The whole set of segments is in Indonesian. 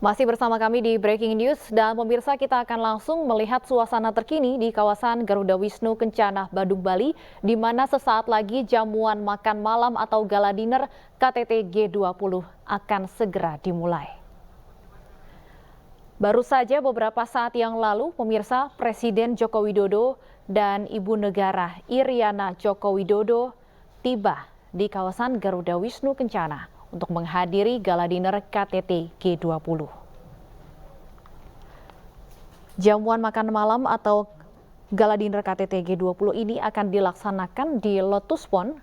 Masih bersama kami di Breaking News dan pemirsa kita akan langsung melihat suasana terkini di kawasan Garuda Wisnu Kencana, Badung, Bali, di mana sesaat lagi jamuan makan malam atau gala dinner KTT G20 akan segera dimulai. Baru saja beberapa saat yang lalu, pemirsa, Presiden Joko Widodo dan Ibu Negara Iriana Joko Widodo tiba di kawasan Garuda Wisnu Kencana untuk menghadiri gala dinner KTT G20. Jamuan makan malam atau gala dinner KTT G20 ini akan dilaksanakan di Lotus Pond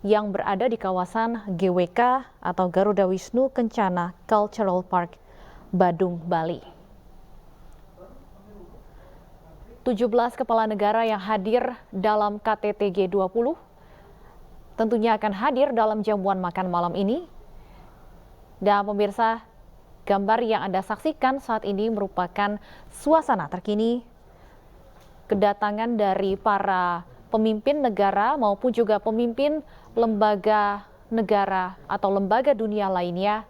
yang berada di kawasan GWK atau Garuda Wisnu Kencana Cultural Park, Badung, Bali. 17 kepala negara yang hadir dalam KTT G20 tentunya akan hadir dalam jamuan makan malam ini. Dan pemirsa, gambar yang Anda saksikan saat ini merupakan suasana terkini kedatangan dari para pemimpin negara maupun juga pemimpin lembaga negara atau lembaga dunia lainnya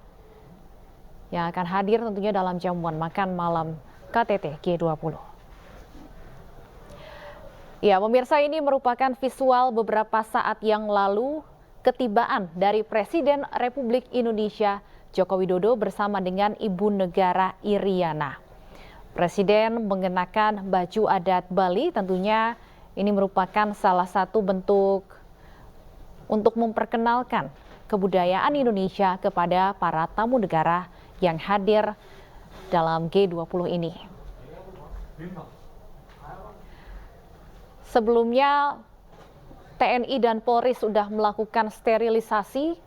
yang akan hadir tentunya dalam jamuan makan malam KTT G20. Ya, pemirsa, ini merupakan visual beberapa saat yang lalu ketibaan dari Presiden Republik Indonesia Joko Widodo bersama dengan Ibu Negara Iriana. Presiden mengenakan baju adat Bali, tentunya ini merupakan salah satu bentuk untuk memperkenalkan kebudayaan Indonesia kepada para tamu negara yang hadir dalam G20 ini. Sebelumnya, TNI dan Polri sudah melakukan sterilisasi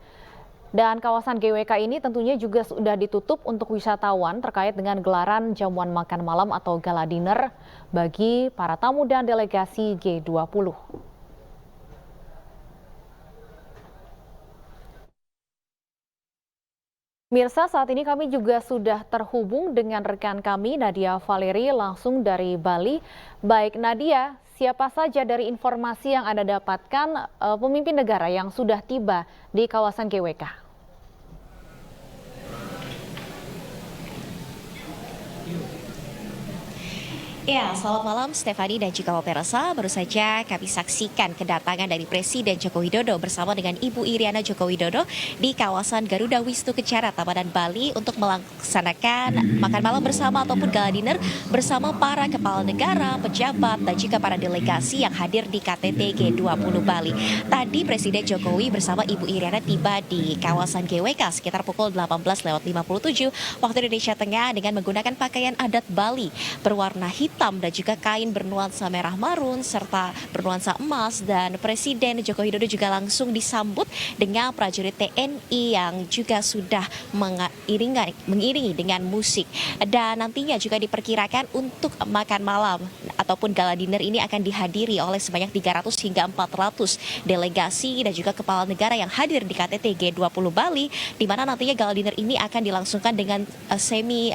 dan kawasan GWK ini tentunya juga sudah ditutup untuk wisatawan terkait dengan gelaran jamuan makan malam atau gala dinner bagi para tamu dan delegasi G20. Mirsa, saat ini kami juga sudah terhubung dengan rekan kami Nadia Valeri langsung dari Bali. Baik Nadia, siapa saja dari informasi yang Anda dapatkan pemimpin negara yang sudah tiba di kawasan GWK? Ya, selamat malam Stefani dan juga pemirsa. Baru saja kami saksikan kedatangan dari Presiden Joko Widodo bersama dengan Ibu Iriana Joko Widodo di kawasan Garuda Wisnu Kencana, Tabanan, Bali untuk melaksanakan makan malam bersama ataupun gala dinner bersama para kepala negara, pejabat, dan juga para delegasi yang hadir di KTT G20 Bali. Tadi Presiden Jokowi bersama Ibu Iriana tiba di kawasan GWK sekitar pukul 18:57 waktu Indonesia Tengah dengan menggunakan pakaian adat Bali berwarna hitam dan juga kain bernuansa merah marun serta bernuansa emas, dan Presiden Joko Widodo juga langsung disambut dengan prajurit TNI yang juga sudah mengiringi dengan musik. Dan nantinya juga diperkirakan untuk makan malam ataupun gala dinner ini akan dihadiri oleh sebanyak 300 hingga 400 delegasi dan juga kepala negara yang hadir di KTT G20 Bali, di mana nantinya gala dinner ini akan dilangsungkan dengan semi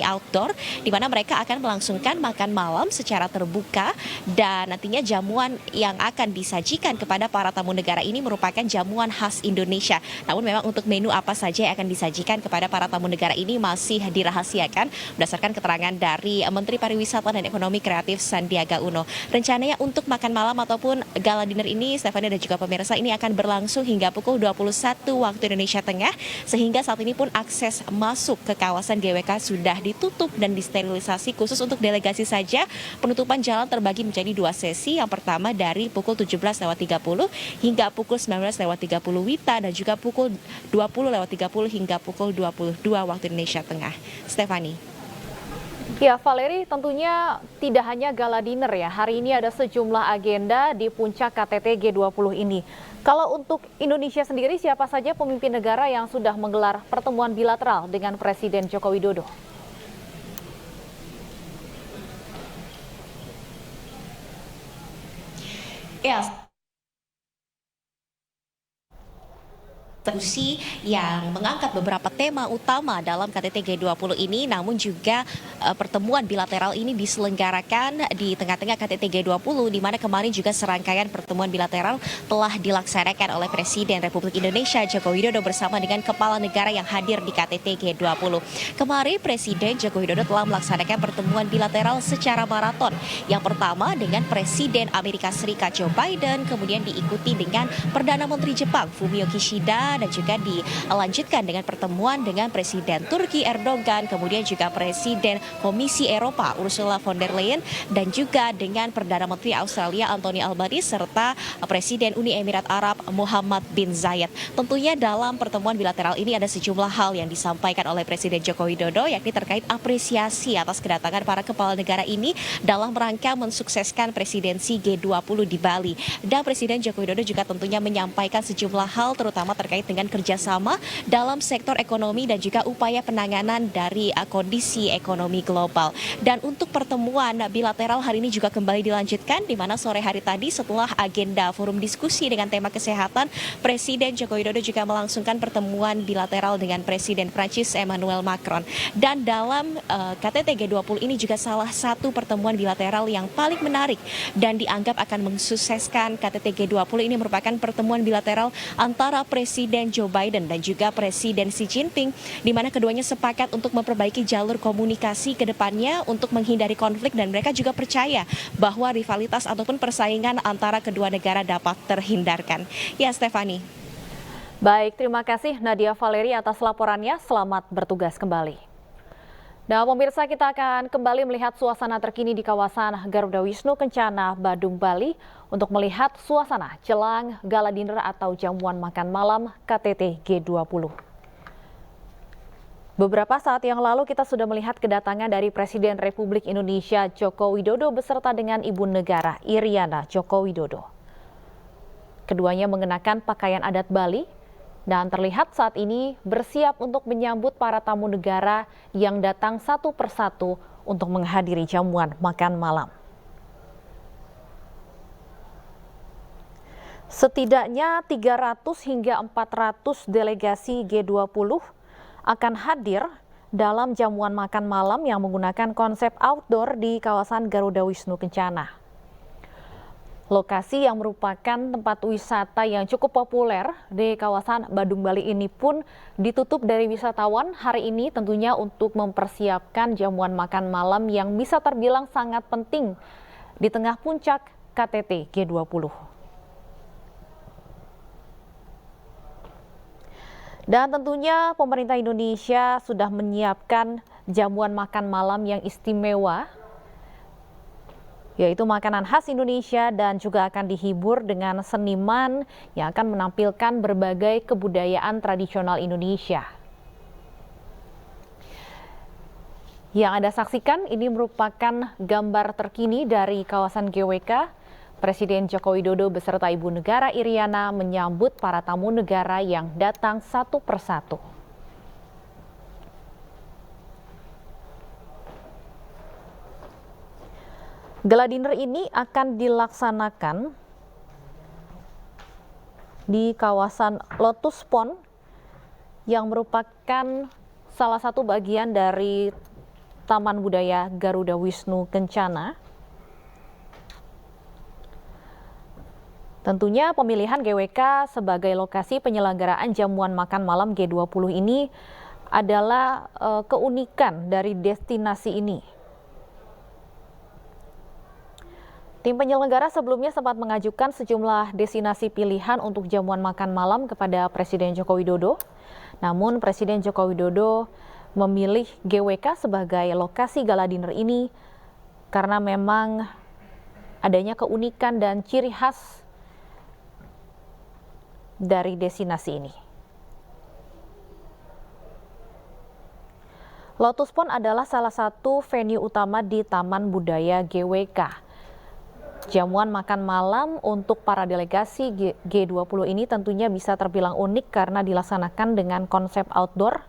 outdoor, di mana mereka akan melangsungkan makan malam secara terbuka, dan nantinya jamuan yang akan disajikan kepada para tamu negara ini merupakan jamuan khas Indonesia. Namun memang untuk menu apa saja yang akan disajikan kepada para tamu negara ini masih dirahasiakan berdasarkan keterangan dari Menteri Pariwisata dan Ekonomi Kreatif Sandiaga Uno. Rencananya untuk makan malam ataupun gala dinner ini, Stefani dan juga pemirsa, ini akan berlangsung hingga pukul 21 waktu Indonesia Tengah, sehingga saat ini pun akses masuk ke kawasan GWK sudah ditutup dan disterilisasi khusus untuk delegasi saja. Penutupan jalan terbagi menjadi 2 sesi. Yang pertama dari pukul 17:30 hingga pukul 19:30 WITA, dan juga pukul 20:30 hingga pukul 22 waktu Indonesia Tengah. Stefani. Ya, Valeri, tentunya tidak hanya gala dinner ya. Hari ini ada sejumlah agenda di puncak KTT G20 ini. Kalau untuk Indonesia sendiri, siapa saja pemimpin negara yang sudah menggelar pertemuan bilateral dengan Presiden Joko Widodo? Ya, diskusi yang mengangkat beberapa tema utama dalam KTT G20 ini, namun juga pertemuan bilateral ini diselenggarakan di tengah-tengah KTT G20, di mana kemarin juga serangkaian pertemuan bilateral telah dilaksanakan oleh Presiden Republik Indonesia Joko Widodo bersama dengan kepala negara yang hadir di KTT G20. Kemarin Presiden Joko Widodo telah melaksanakan pertemuan bilateral secara maraton. Yang pertama dengan Presiden Amerika Serikat Joe Biden, kemudian diikuti dengan Perdana Menteri Jepang Fumio Kishida, dan juga dilanjutkan dengan pertemuan dengan Presiden Turki Erdogan, kemudian juga Presiden Komisi Eropa Ursula von der Leyen, dan juga dengan Perdana Menteri Australia Anthony Albanese serta Presiden Uni Emirat Arab Muhammad bin Zayed. Tentunya dalam pertemuan bilateral ini ada sejumlah hal yang disampaikan oleh Presiden Joko Widodo, yakni terkait apresiasi atas kedatangan para kepala negara ini dalam rangka mensukseskan presidensi G20 di Bali. Dan Presiden Joko Widodo juga tentunya menyampaikan sejumlah hal terutama terkait dengan kerjasama dalam sektor ekonomi dan juga upaya penanganan dari kondisi ekonomi global. Dan untuk pertemuan bilateral hari ini juga kembali dilanjutkan, di mana sore hari tadi setelah agenda forum diskusi dengan tema kesehatan, Presiden Joko Widodo juga melangsungkan pertemuan bilateral dengan Presiden Prancis Emmanuel Macron. Dan dalam KTT G20 ini juga salah satu pertemuan bilateral yang paling menarik dan dianggap akan mensukseskan KTT G20 ini merupakan pertemuan bilateral antara Presiden Joe Biden dan juga Presiden Xi Jinping, di mana keduanya sepakat untuk memperbaiki jalur komunikasi ke depannya untuk menghindari konflik, dan mereka juga percaya bahwa rivalitas ataupun persaingan antara kedua negara dapat terhindarkan. Ya, Stefani. Baik, terima kasih Nadia Valeri atas laporannya. Selamat bertugas kembali. Nah, pemirsa, kita akan kembali melihat suasana terkini di kawasan Garuda Wisnu Kencana, Badung, Bali untuk melihat suasana jelang gala dinner atau jamuan makan malam KTT G20. Beberapa saat yang lalu kita sudah melihat kedatangan dari Presiden Republik Indonesia Joko Widodo beserta dengan Ibu Negara Iriana Joko Widodo. Keduanya mengenakan pakaian adat Bali dan terlihat saat ini bersiap untuk menyambut para tamu negara yang datang satu persatu untuk menghadiri jamuan makan malam. Setidaknya 300 hingga 400 delegasi G20 akan hadir dalam jamuan makan malam yang menggunakan konsep outdoor di kawasan Garuda Wisnu Kencana. Lokasi yang merupakan tempat wisata yang cukup populer di kawasan Badung, Bali ini pun ditutup dari wisatawan hari ini tentunya untuk mempersiapkan jamuan makan malam yang bisa terbilang sangat penting di tengah puncak KTT G20. Dan tentunya pemerintah Indonesia sudah menyiapkan jamuan makan malam yang istimewa, yaitu makanan khas Indonesia, dan juga akan dihibur dengan seniman yang akan menampilkan berbagai kebudayaan tradisional Indonesia. Yang Anda saksikan ini merupakan gambar terkini dari kawasan GWK. Presiden Joko Widodo beserta Ibu Negara Iriana menyambut para tamu negara yang datang satu persatu. Gala dinner ini akan dilaksanakan di kawasan Lotus Pond yang merupakan salah satu bagian dari Taman Budaya Garuda Wisnu Kencana. Tentunya pemilihan GWK sebagai lokasi penyelenggaraan jamuan makan malam G20 ini adalah keunikan dari destinasi ini. Tim penyelenggara sebelumnya sempat mengajukan sejumlah destinasi pilihan untuk jamuan makan malam kepada Presiden Joko Widodo. Namun Presiden Joko Widodo memilih GWK sebagai lokasi gala dinner ini karena memang adanya keunikan dan ciri khas dari destinasi ini. Lotus Pond adalah salah satu venue utama di Taman Budaya GWK. Jamuan makan malam untuk para delegasi G20 ini tentunya bisa terbilang unik karena dilaksanakan dengan konsep outdoor,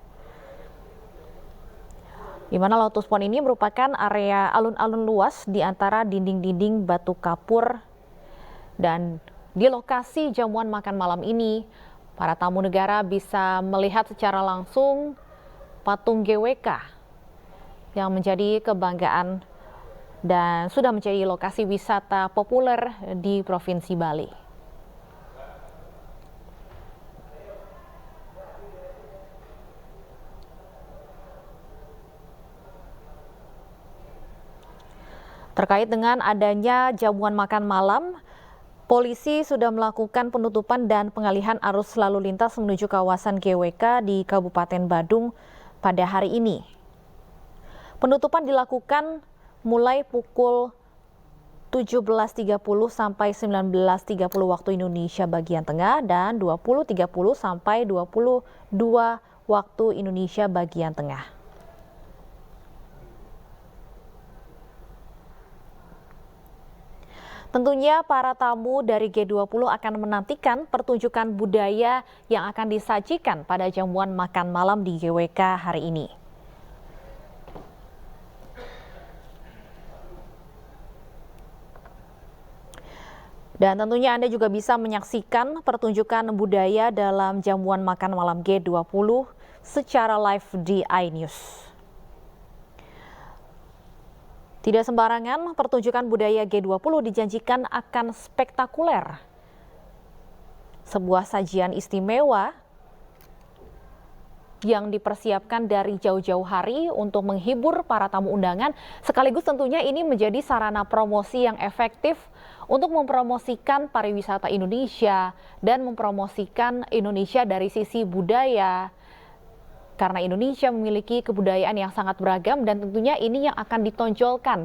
di mana Lotus Pond ini merupakan area alun-alun luas di antara dinding-dinding batu kapur. Dan di lokasi jamuan makan malam ini, Para tamu negara bisa melihat secara langsung patung GWK yang menjadi kebanggaan dan sudah menjadi lokasi wisata populer di Provinsi Bali. Terkait dengan adanya jamuan makan malam, polisi sudah melakukan penutupan dan pengalihan arus lalu lintas menuju kawasan GWK di Kabupaten Badung pada hari ini. Penutupan dilakukan mulai pukul 17.30 sampai 19.30 waktu Indonesia bagian tengah dan 20.30 sampai 22 waktu Indonesia bagian tengah. Tentunya para tamu dari G20 akan menantikan pertunjukan budaya yang akan disajikan pada jamuan makan malam di GWK hari ini. Dan tentunya Anda juga bisa menyaksikan pertunjukan budaya dalam jamuan makan malam G20 secara live di iNews. Tidak sembarangan, pertunjukan budaya G20 dijanjikan akan spektakuler. Sebuah sajian istimewa yang dipersiapkan dari jauh-jauh hari untuk menghibur para tamu undangan, sekaligus tentunya ini menjadi sarana promosi yang efektif untuk mempromosikan pariwisata Indonesia dan mempromosikan Indonesia dari sisi budaya. Karena Indonesia memiliki kebudayaan yang sangat beragam dan tentunya ini yang akan ditonjolkan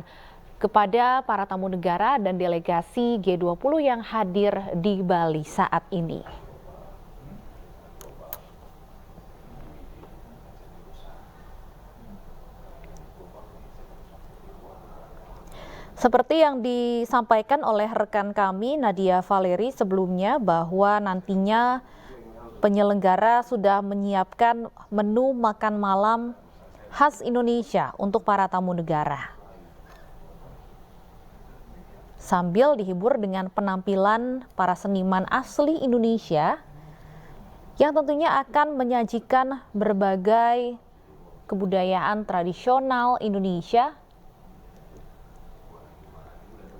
kepada para tamu negara dan delegasi G20 yang hadir di Bali saat ini. Seperti yang disampaikan oleh rekan kami Nadia Valeri sebelumnya bahwa nantinya penyelenggara sudah menyiapkan menu makan malam khas Indonesia untuk para tamu negara. Sambil dihibur dengan penampilan para seniman asli Indonesia yang tentunya akan menyajikan berbagai kebudayaan tradisional Indonesia.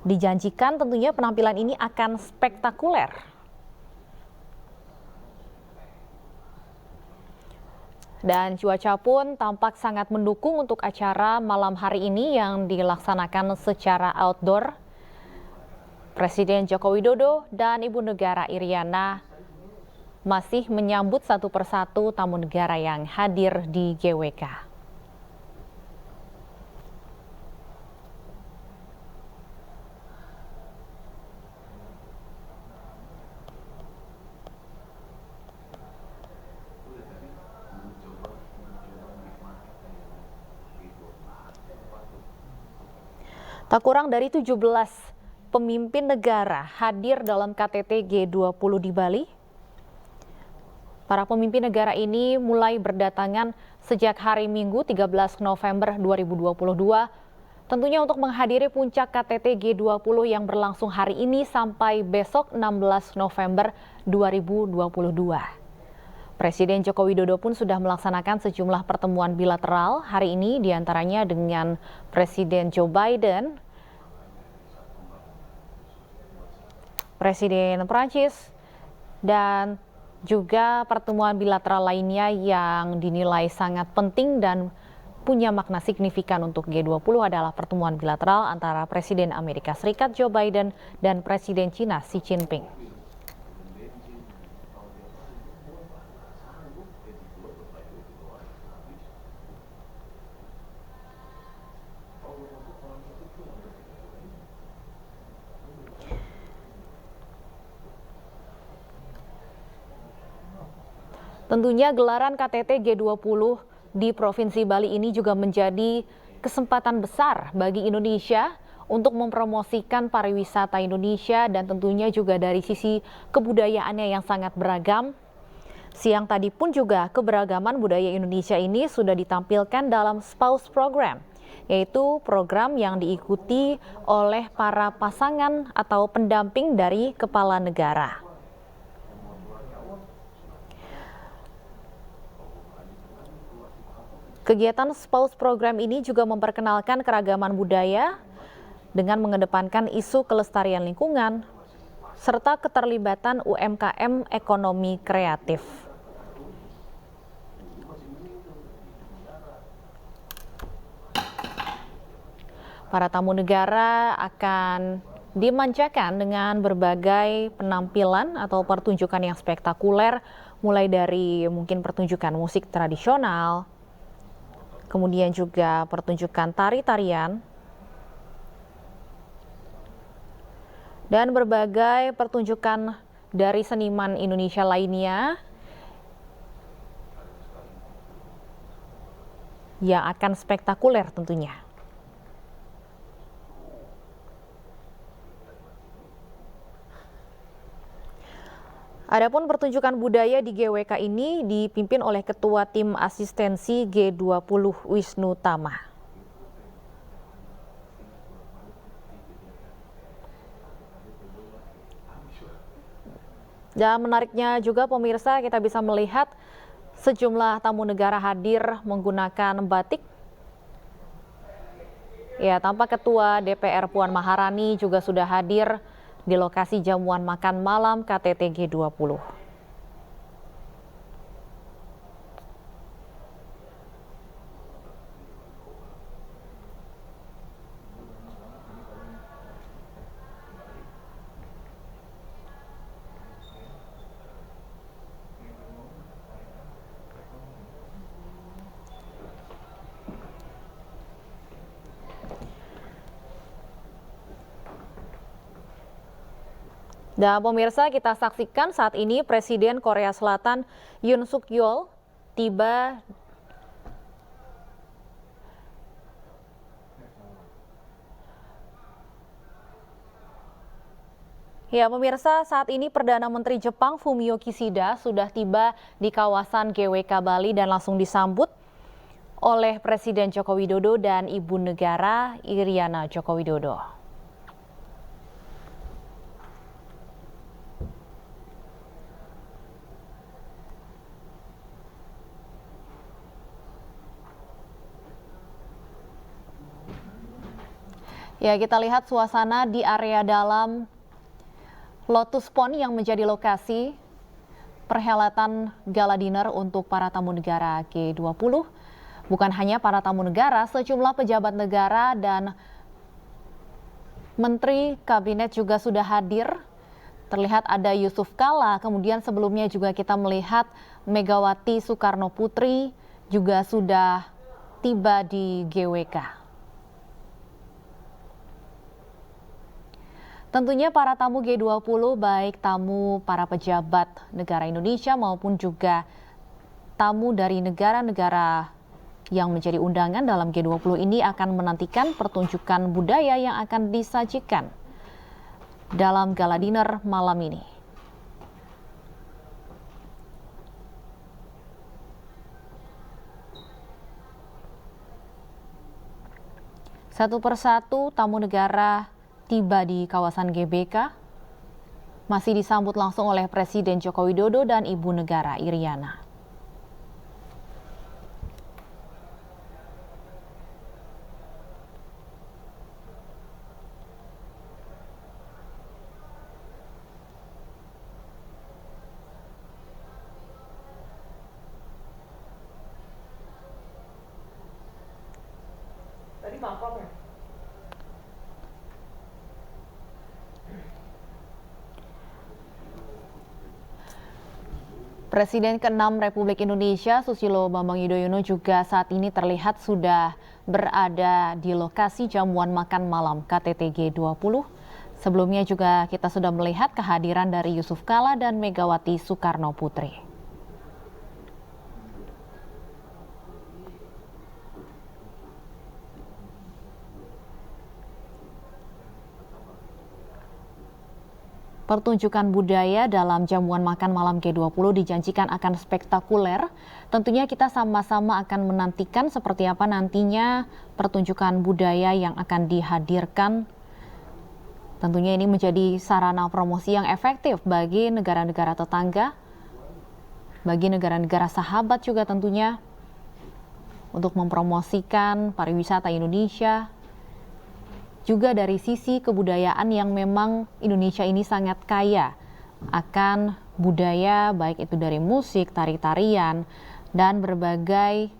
Dijanjikan tentunya penampilan ini akan spektakuler. Dan cuaca pun tampak sangat mendukung untuk acara malam hari ini yang dilaksanakan secara outdoor. Presiden Joko Widodo dan Ibu Negara Iriana masih menyambut satu persatu tamu negara yang hadir di GWK. Tak kurang dari 17 pemimpin negara hadir dalam KTT G20 di Bali. Para pemimpin negara ini mulai berdatangan sejak hari Minggu 13 November 2022, tentunya untuk menghadiri puncak KTT G20 yang berlangsung hari ini sampai besok 16 November 2022. Presiden Joko Widodo pun sudah melaksanakan sejumlah pertemuan bilateral hari ini, diantaranya dengan Presiden Joe Biden, Presiden Prancis, dan juga pertemuan bilateral lainnya yang dinilai sangat penting dan punya makna signifikan untuk G20 adalah pertemuan bilateral antara Presiden Amerika Serikat Joe Biden dan Presiden China Xi Jinping. Tentunya gelaran KTT G20 di Provinsi Bali ini juga menjadi kesempatan besar bagi Indonesia untuk mempromosikan pariwisata Indonesia dan tentunya juga dari sisi kebudayaannya yang sangat beragam. Siang tadi pun juga keberagaman budaya Indonesia ini sudah ditampilkan dalam Spouse Program, yaitu program yang diikuti oleh para pasangan atau pendamping dari kepala negara. Kegiatan SPAUS program ini juga memperkenalkan keragaman budaya dengan mengedepankan isu kelestarian lingkungan serta keterlibatan UMKM ekonomi kreatif. Para tamu negara akan dimanjakan dengan berbagai penampilan atau pertunjukan yang spektakuler, mulai dari mungkin pertunjukan musik tradisional, kemudian juga pertunjukan tari-tarian, dan berbagai pertunjukan dari seniman Indonesia lainnya yang akan spektakuler tentunya. Adapun pertunjukan budaya di GWK ini dipimpin oleh Ketua Tim Asistensi G20 Wisnu Tama. Dan menariknya juga pemirsa, kita bisa melihat sejumlah tamu negara hadir menggunakan batik. Ya, tampak Ketua DPR Puan Maharani juga sudah hadir di lokasi jamuan makan malam KTT G20. Dan pemirsa, kita saksikan saat ini Presiden Korea Selatan Yoon Suk Yeol tiba Ya, pemirsa, saat ini Perdana Menteri Jepang Fumio Kishida sudah tiba di kawasan GWK Bali dan langsung disambut oleh Presiden Joko Widodo dan Ibu Negara Iriana Joko Widodo. Ya, kita lihat suasana di area dalam Lotus Pond yang menjadi lokasi perhelatan gala dinner untuk para tamu negara G20. Bukan hanya para tamu negara, sejumlah pejabat negara dan menteri kabinet juga sudah hadir. Terlihat ada Yusuf Kala, kemudian sebelumnya juga kita melihat Megawati Soekarno Putri juga sudah tiba di GWK. Tentunya para tamu G20, baik tamu para pejabat negara Indonesia maupun juga tamu dari negara-negara yang menjadi undangan dalam G20 ini akan menantikan pertunjukan budaya yang akan disajikan dalam gala dinner malam ini. Satu persatu tamu negara tiba di kawasan GBK, masih disambut langsung oleh Presiden Joko Widodo dan Ibu Negara Iriana. Tadi mangkok ya? Presiden ke-6 Republik Indonesia Susilo Bambang Yudhoyono juga saat ini terlihat sudah berada di lokasi jamuan makan malam KTT G20. Sebelumnya juga kita sudah melihat kehadiran dari Yusuf Kala dan Megawati Soekarno Putri. Pertunjukan budaya dalam jamuan makan malam G20 dijanjikan akan spektakuler. Tentunya kita sama-sama akan menantikan seperti apa nantinya pertunjukan budaya yang akan dihadirkan. Tentunya ini menjadi sarana promosi yang efektif bagi negara-negara tetangga, bagi negara-negara sahabat juga tentunya, untuk mempromosikan pariwisata Indonesia, juga dari sisi kebudayaan yang memang Indonesia ini sangat kaya akan budaya, baik itu dari musik, tari-tarian, dan berbagai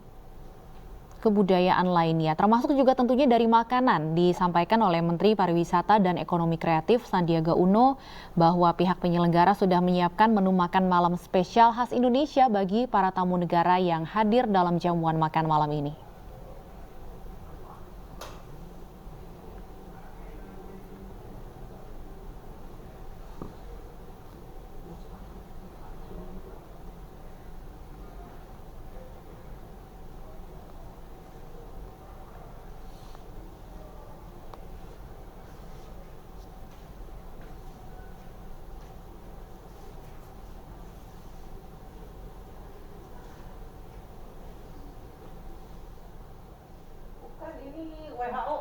kebudayaan lainnya, termasuk juga tentunya dari makanan. Disampaikan oleh Menteri Pariwisata dan Ekonomi Kreatif Sandiaga Uno bahwa pihak penyelenggara sudah menyiapkan menu makan malam spesial khas Indonesia bagi para tamu negara yang hadir dalam jamuan makan malam ini. Ini WHO.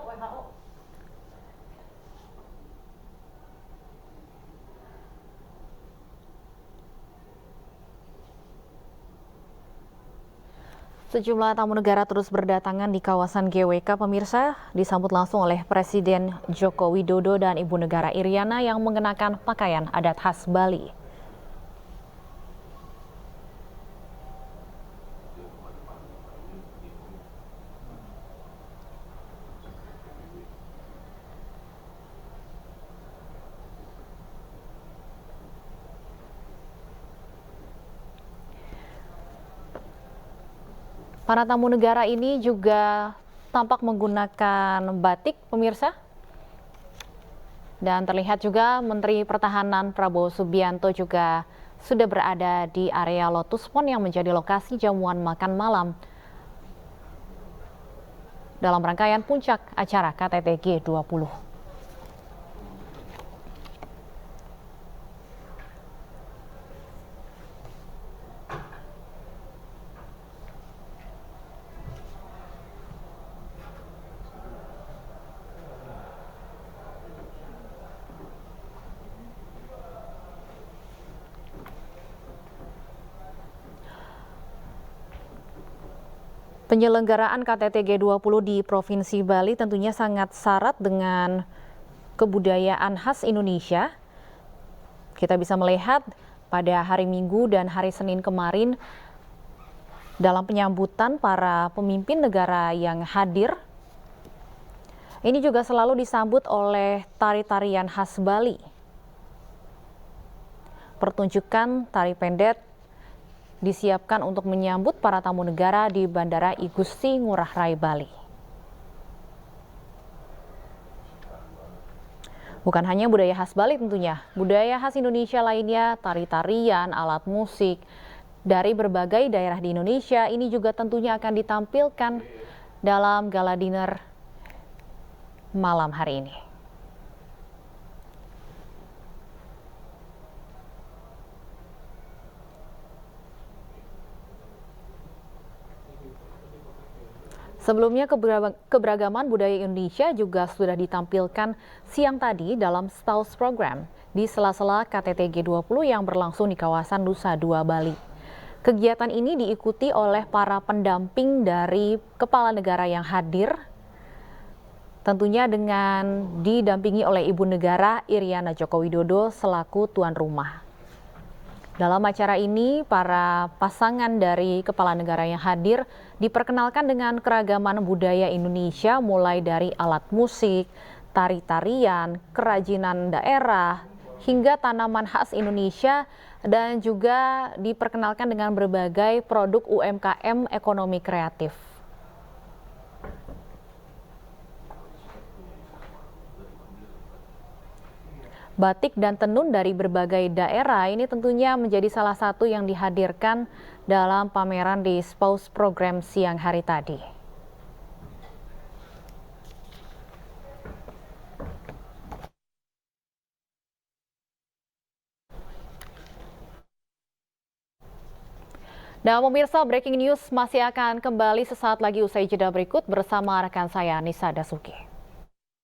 Sejumlah tamu negara terus berdatangan di kawasan GWK, pemirsa, disambut langsung oleh Presiden Joko Widodo dan Ibu Negara Iriana yang mengenakan pakaian adat khas Bali. Para tamu negara ini juga tampak menggunakan batik, pemirsa. Dan terlihat juga Menteri Pertahanan Prabowo Subianto juga sudah berada di area Lotus Pond yang menjadi lokasi jamuan makan malam dalam rangkaian puncak acara KTT G20. Penyelenggaraan KTT G20 di Provinsi Bali tentunya sangat syarat dengan kebudayaan khas Indonesia. Kita bisa melihat pada hari Minggu dan hari Senin kemarin dalam penyambutan para pemimpin negara yang hadir. Ini juga selalu disambut oleh tari-tarian khas Bali. Pertunjukan tari pendet disiapkan untuk menyambut para tamu negara di Bandara I Gusti Ngurah Rai Bali. Bukan hanya budaya khas Bali tentunya, budaya khas Indonesia lainnya, tari-tarian, alat musik dari berbagai daerah di Indonesia ini juga tentunya akan ditampilkan dalam gala dinner malam hari ini. Sebelumnya keberagaman budaya Indonesia juga sudah ditampilkan siang tadi dalam Staus Program di sela-sela KTT G20 yang berlangsung di kawasan Nusa Dua Bali. Kegiatan ini diikuti oleh para pendamping dari kepala negara yang hadir, tentunya dengan didampingi oleh Ibu Negara Iriana Joko Widodo selaku tuan rumah. Dalam acara ini, para pasangan dari kepala negara yang hadir diperkenalkan dengan keragaman budaya Indonesia mulai dari alat musik, tari-tarian, kerajinan daerah, hingga tanaman khas Indonesia dan juga diperkenalkan dengan berbagai produk UMKM ekonomi kreatif. Batik dan tenun dari berbagai daerah ini tentunya menjadi salah satu yang dihadirkan dalam pameran di Staus Program siang hari tadi. Nah, pemirsa, breaking news masih akan kembali sesaat lagi usai jeda berikut bersama rekan saya Nisa Dasuki.